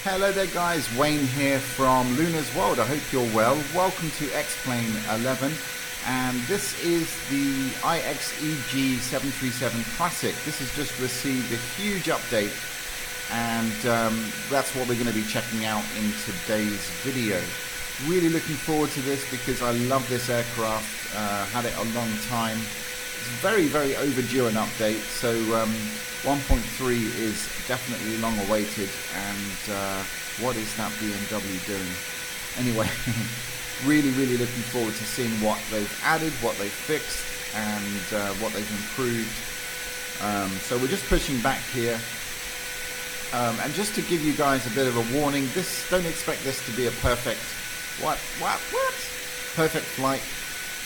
Hello there guys, Wayne here from Luna's World. I hope you're well. Welcome to X-Plane 11, and this is the IXEG 737 Classic. This has just received a huge update, and that's what we're going to be checking out in today's video. Really looking forward to this because I love this aircraft, had it a long time. It's very, very overdue an update, so 1.3 is definitely long awaited, and what is that BMW doing? Anyway, really looking forward to seeing what they've added, what they've fixed, and what they've improved. So we're just pushing back here, and just to give you guys a bit of a warning, don't expect this to be a perfect perfect flight.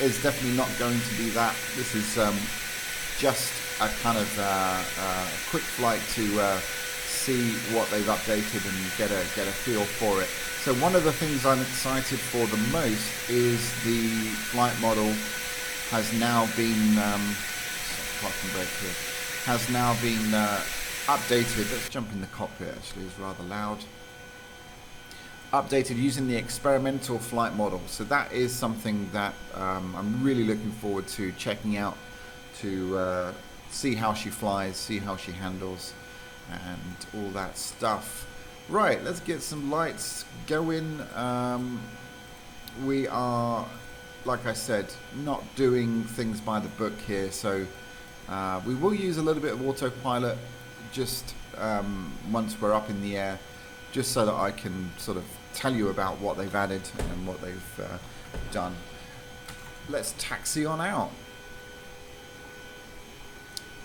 Is definitely not going to be that. This is just a kind of quick flight to see what they've updated and get a feel for it. So one of the things I'm excited for the most is the flight model has now been updated. Let's jump in the cockpit. Actually, it's rather loud. Updated using the experimental flight model. So that is something that I'm really looking forward to checking out, to see how she flies, see how she handles, and all that stuff. Right, let's get some lights going. We are, like I said, not doing things by the book here, so we will use a little bit of autopilot just once we're up in the air, just so that I can sort of tell you about what they've added and what they've done. Let's taxi on out.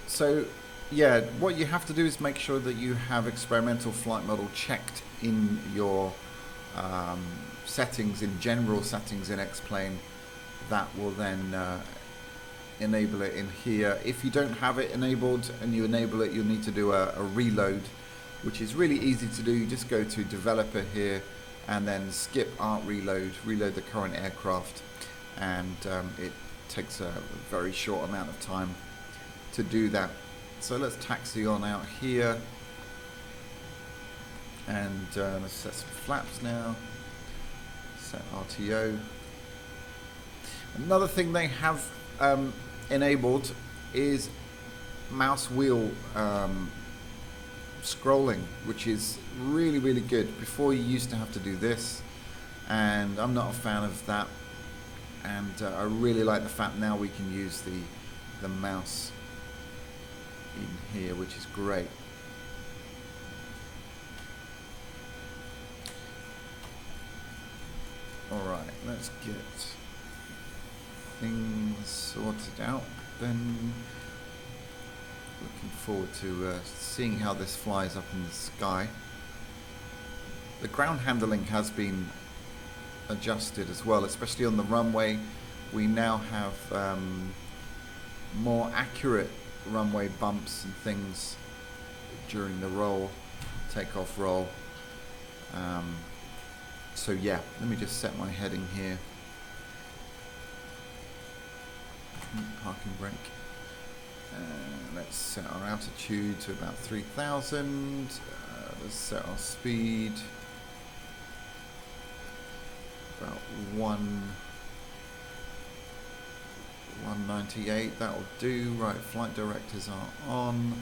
So yeah, what you have to do is make sure that you have experimental flight model checked in your settings, in general settings in X-Plane. That will then enable it in here. If you don't have it enabled and you enable it, you'll need to do a reload, which is really easy to do. You just go to developer here and then skip art reload the current aircraft, and it takes a very short amount of time to do that. So let's taxi on out here, and let's set some flaps now, set RTO. Another thing they have enabled is mouse wheel scrolling, which is really good. Before, you used to have to do this, and I'm not a fan of that, and I really like the fact now we can use the mouse in here, which is great. Alright, let's get things sorted out then. Looking forward to seeing how this flies up in the sky. The ground handling has been adjusted as well, especially on the runway. We now have more accurate runway bumps and things during the takeoff roll. So yeah, let me just set my heading here. Parking brake. Let's set our altitude to about 3,000. Let's set our speed about 198. That'll do. Right, flight directors are on.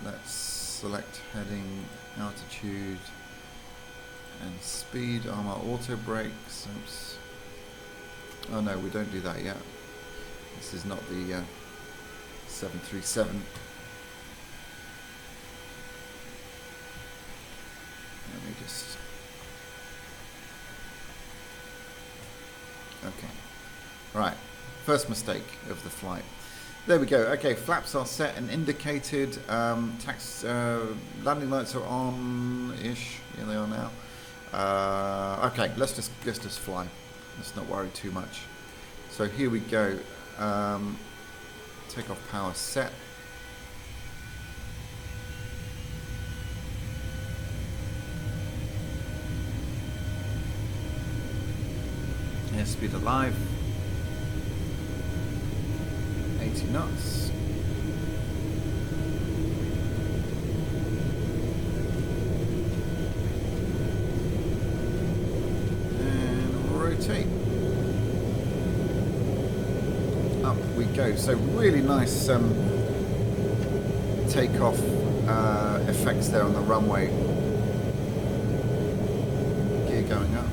Let's select heading, altitude, and speed. My auto brakes. Oops. Oh no, we don't do that yet. This is not the 737. Let me just... Okay. Right. First mistake of the flight. There we go. Okay, flaps are set and indicated. Landing lights are on-ish. Here they are now. Okay, let's just fly. Let's not worry too much. So here we go. Takeoff power set. Airspeed alive. 80 knots. go. So really nice takeoff effects there on the runway. Gear going up.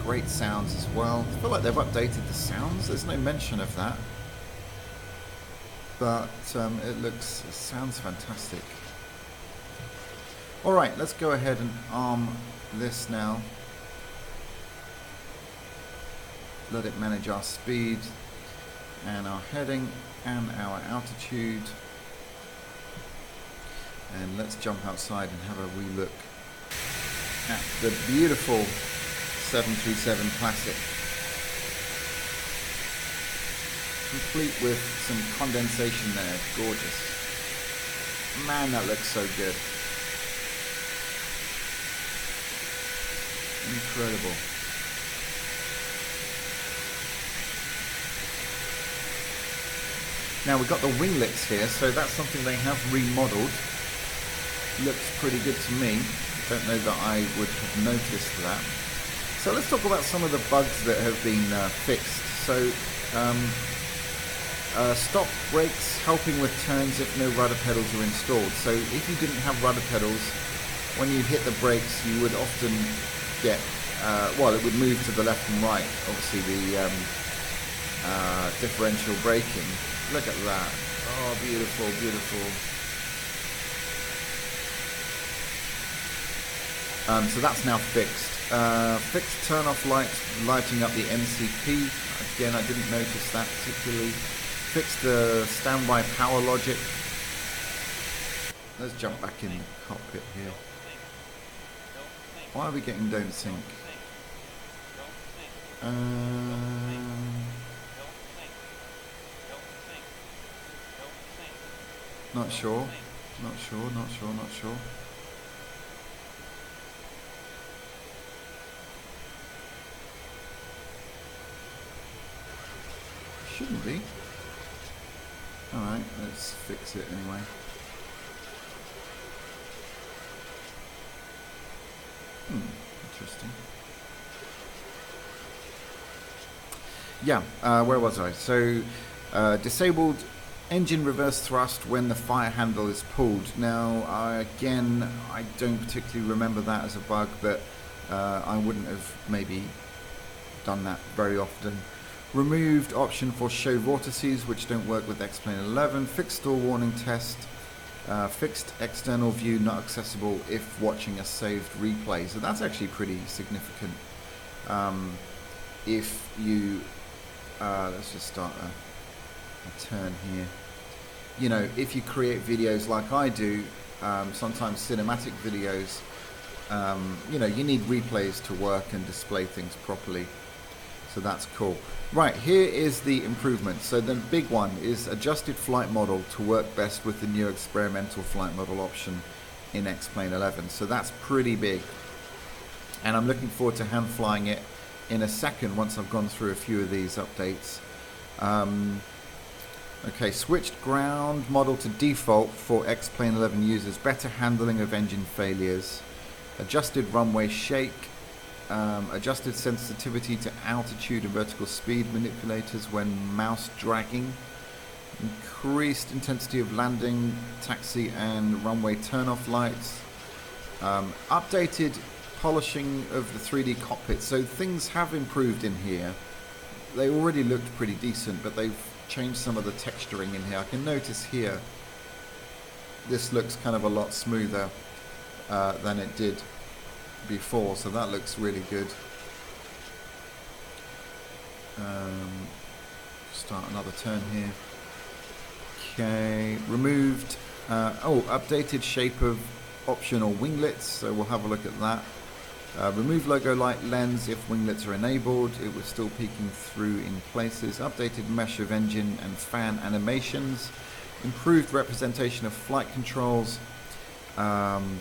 Great sounds as well. I feel like they've updated the sounds. There's no mention of that, but it sounds fantastic. All right, let's go ahead and arm this now. Let it manage our speed and our heading and our altitude. And let's jump outside and have a wee look at the beautiful 737 Classic. Complete with some condensation there. Gorgeous. Man, that looks so good. Incredible. Now we've got the winglets here, so that's something they have remodeled. Looks pretty good to me. Don't know that I would have noticed that. So let's talk about some of the bugs that have been fixed. So stop brakes helping with turns if no rudder pedals are installed. So if you didn't have rudder pedals, when you hit the brakes you would often get, well, it would move to the left and right, obviously the differential braking. Look at that. Oh, beautiful, beautiful. So that's now fixed. Fixed turn-off lights lighting up the MCP. Again, I didn't notice that particularly. Fixed the standby power logic. Let's jump back in cockpit here. Why are we getting don't sync? Not sure. Not sure. Not sure. Not sure. Shouldn't be. Alright, let's fix it anyway. Interesting. Yeah, where was I? So, disabled engine reverse thrust when the fire handle is pulled. Now, again, I don't particularly remember that as a bug, but I wouldn't have maybe done that very often. Removed option for show vortices, which don't work with X-Plane 11. Fixed stall warning test. Fixed external view not accessible if watching a saved replay. So that's actually pretty significant. If you, let's just start a turn here. You know, if you create videos like I do, sometimes cinematic videos, you know, you need replays to work and display things properly. So that's cool. Right, here is the improvement. So the big one is adjusted flight model to work best with the new experimental flight model option in X-Plane 11. So that's pretty big. And I'm looking forward to hand flying it in a second once I've gone through a few of these updates. Okay, switched ground model to default for X-Plane 11 users. Better handling of engine failures. Adjusted runway shake. Adjusted sensitivity to altitude and vertical speed manipulators when mouse dragging. Increased intensity of landing, taxi and runway turnoff lights. Updated polishing of the 3D cockpit. So things have improved in here. They already looked pretty decent, but they've changed some of the texturing in here. I can notice here this looks kind of a lot smoother than it did before, so that looks really good. Start another turn here. Okay, removed, updated shape of optional winglets, so we'll have a look at that. Remove logo light lens if winglets are enabled. It was still peeking through in places. Updated mesh of engine and fan animations. Improved representation of flight controls.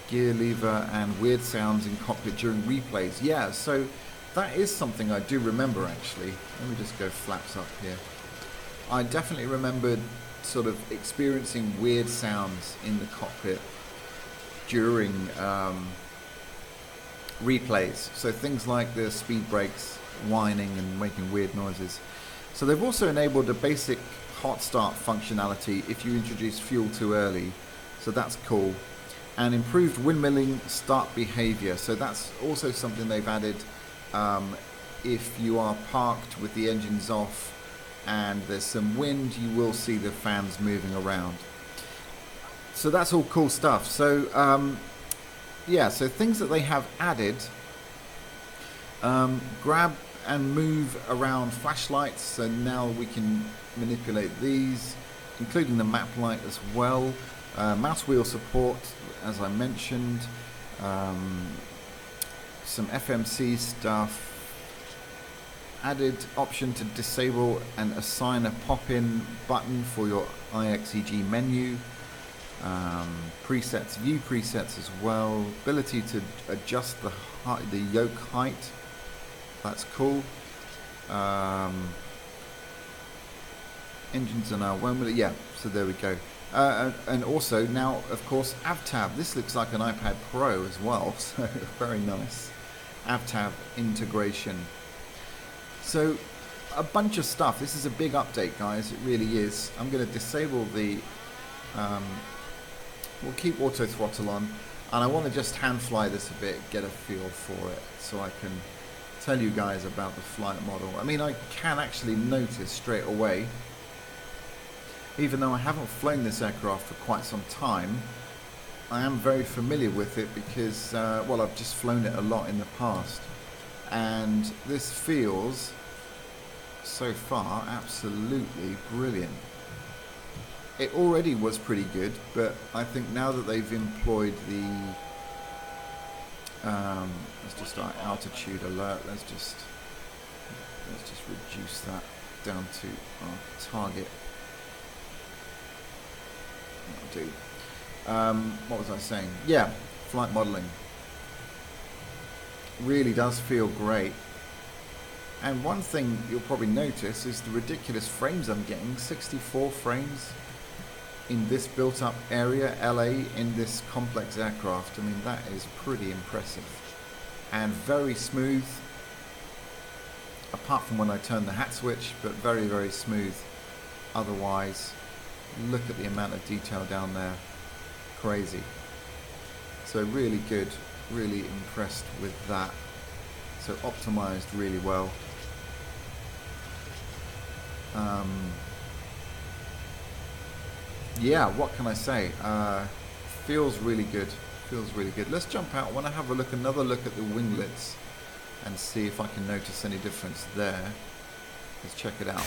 Gear lever and weird sounds in cockpit during replays. Yeah, so that is something I do remember actually. Let me just go flaps up here. I definitely remembered sort of experiencing weird sounds in the cockpit during replays. So things like the speed brakes whining and making weird noises. So they've also enabled a basic hot start functionality if you introduce fuel too early. So that's cool. And improved windmilling start behavior. So that's also something they've added. If you are parked with the engines off and there's some wind, you will see the fans moving around. So that's all cool stuff. So yeah, so things that they have added, grab and move around flashlights. So now we can manipulate these, including the map light as well. Mouse wheel support, as I mentioned. Some FMC stuff. Added option to disable and assign a pop-in button for your IXEG menu. Presets, view presets as well. Ability to adjust the yoke height. That's cool. Engines are now yeah. So there we go. And also now, of course, AvTab. This looks like an iPad Pro as well. So very nice. AvTab integration. So a bunch of stuff. This is a big update, guys. It really is. I'm going to disable the. We'll keep auto throttle on, and I want to just hand fly this a bit, get a feel for it, so I can tell you guys about the flight model. I mean, I can actually notice straight away, even though I haven't flown this aircraft for quite some time, I am very familiar with it because, well, I've just flown it a lot in the past, and this feels so far absolutely brilliant. It already was pretty good, but I think now that they've employed the let's just start altitude alert. Let's just reduce that down to our target. That'll do. What was I saying? Yeah, flight modeling really does feel great. And one thing you'll probably notice is the ridiculous frames I'm getting. 64 frames in this built-up area, LA, in this complex aircraft. I mean, that is pretty impressive. And very smooth, apart from when I turn the hat switch, but very, very smooth. Otherwise, look at the amount of detail down there. Crazy. So really good, really impressed with that. So optimized really well. Yeah, what can I say? Feels really good. Feels really good. Let's jump out. I want to have another look at the winglets and see if I can notice any difference there. Let's check it out.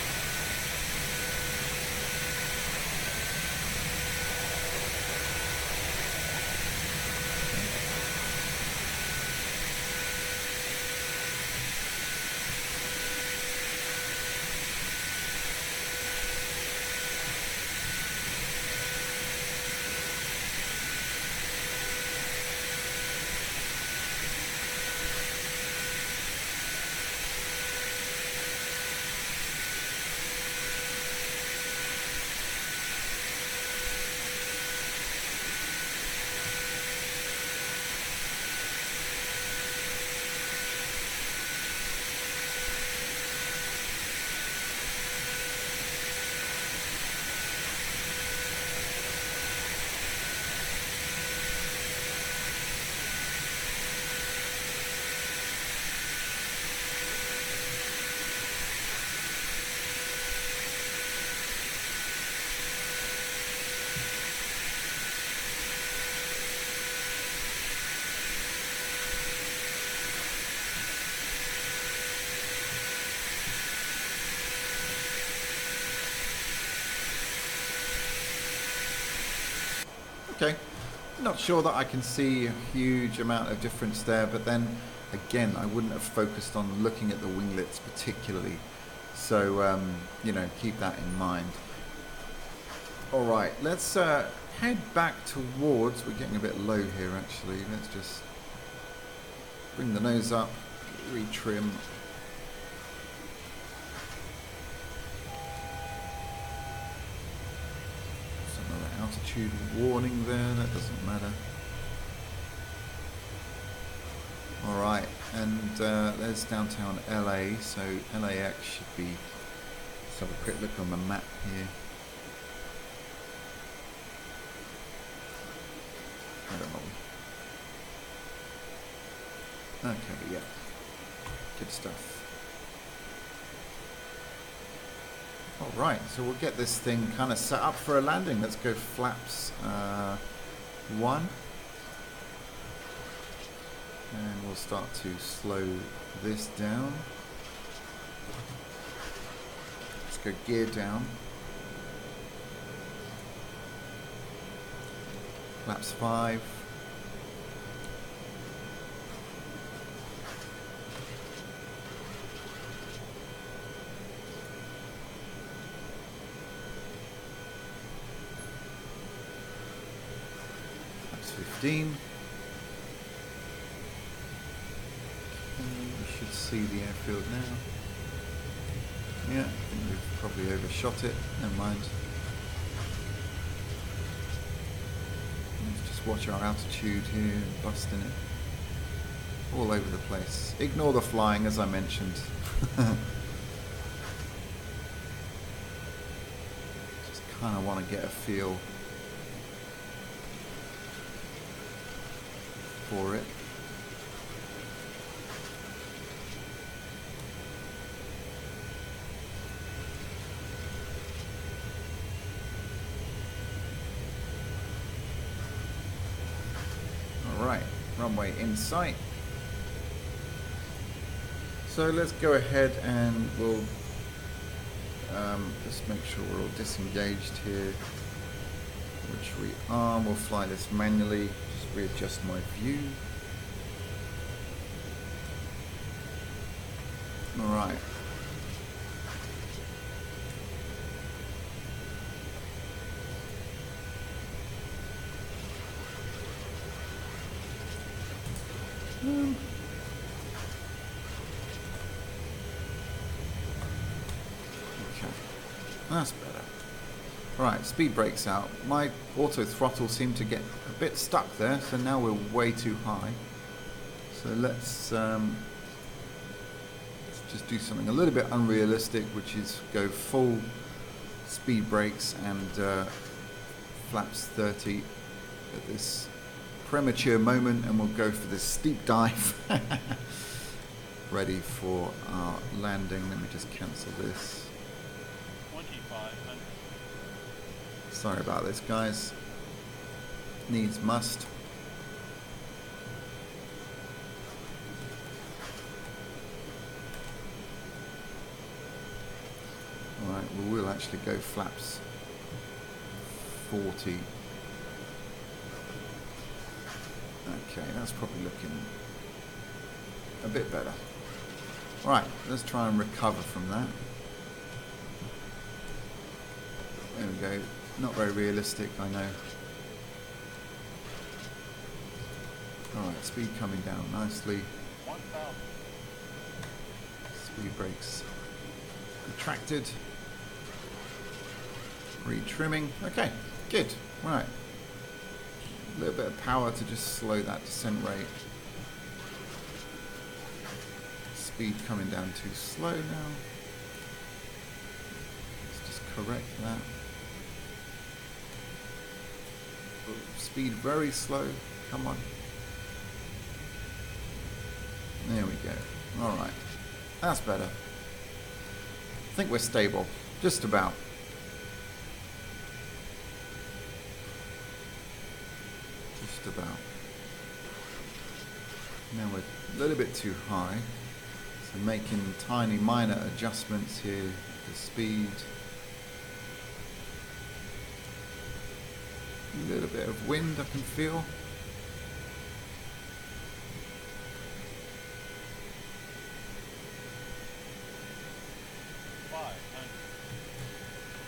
Okay, not sure that I can see a huge amount of difference there, but then again, I wouldn't have focused on looking at the winglets particularly. So, you know, keep that in mind. All right, let's head back towards, we're getting a bit low here actually. Let's just bring the nose up, retrim. Altitude warning there, that doesn't matter. Alright, and there's downtown LA, so LAX should be have a quick look on the map here. Where are we? Okay, yeah. Good stuff. Alright, so we'll get this thing kind of set up for a landing. Let's go flaps 1. And we'll start to slow this down. Let's go gear down. Flaps 5. Flaps 15. We should see the airfield now. Yeah, I think we've probably overshot it. Never mind. Let's just watch our altitude here, busting it all over the place. Ignore the flying, as I mentioned. Just kind of want to get a feel for it. Right, runway in sight. So let's go ahead and we'll just make sure we're all disengaged here, which we are. We'll fly this manually, just readjust my view. Alright. Okay, that's better. Right, speed brakes out. My auto throttle seemed to get a bit stuck there, so now we're way too high. So let's just do something a little bit unrealistic, which is go full speed brakes and flaps 30 at this premature moment, and we'll go for this steep dive. Ready for our landing. Let me just cancel this. 2500. Sorry about this, guys. Needs must. Alright, we will actually go flaps 40. Okay, that's probably looking a bit better. Right, let's try and recover from that. There we go. Not very realistic, I know. Alright, speed coming down nicely. 1000. Speed brakes retracted. Retrimming. Okay, good. Right. A little bit of power to just slow that descent rate. Speed coming down too slow now. Let's just correct that. Speed very slow. Come on. There we go. Alright. That's better. I think we're stable. Just about. Just about. Now we're a little bit too high. So making tiny minor adjustments here. The speed. A little bit of wind I can feel.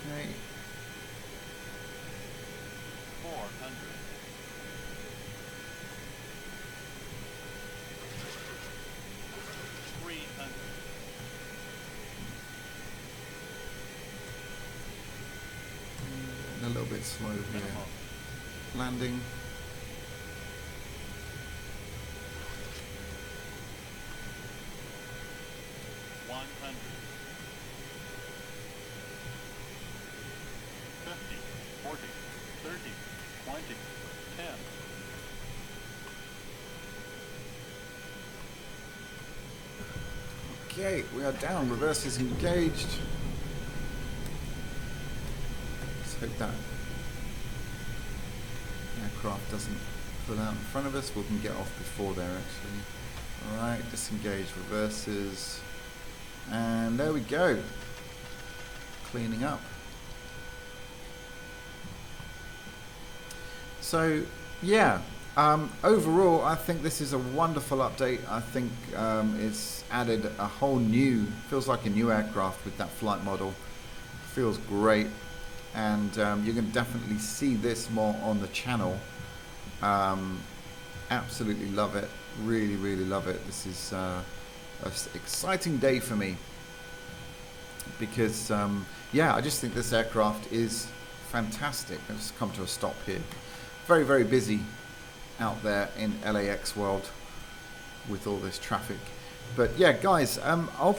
Okay. 400. 300. A little bit slow here. Landing. 100. Okay, we are down. Reverse is engaged. Let's hope that aircraft doesn't pull out in front of us. We can get off before there actually. Alright, disengage reverses. And there we go. Cleaning up. So, yeah. Overall, I think this is a wonderful update. I think it's added a whole new, feels like a new aircraft with that flight model. Feels great. And you're going to definitely see this more on the channel. Absolutely love it. Really, really love it. This is an exciting day for me. Because, yeah, I just think this aircraft is fantastic. Let's come to a stop here. Very, very busy out there in LAX world with all this traffic. But yeah, guys, I'll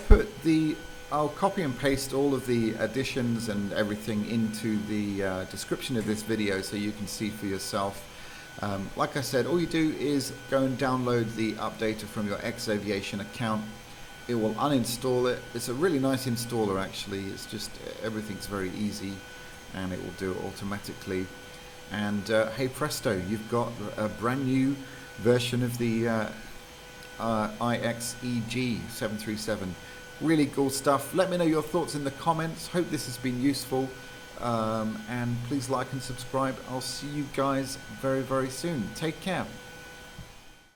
copy and paste all of the additions and everything into the description of this video so you can see for yourself. Like I said, all you do is go and download the updater from your x-aviation account. It will uninstall it. It's a really nice installer actually. It's just everything's very easy and it will do it automatically. And hey presto, you've got a brand new version of the IXEG 737. Really cool stuff. Let me know your thoughts in the comments. Hope this has been useful. And please like and subscribe. I'll see you guys very, very soon. Take care.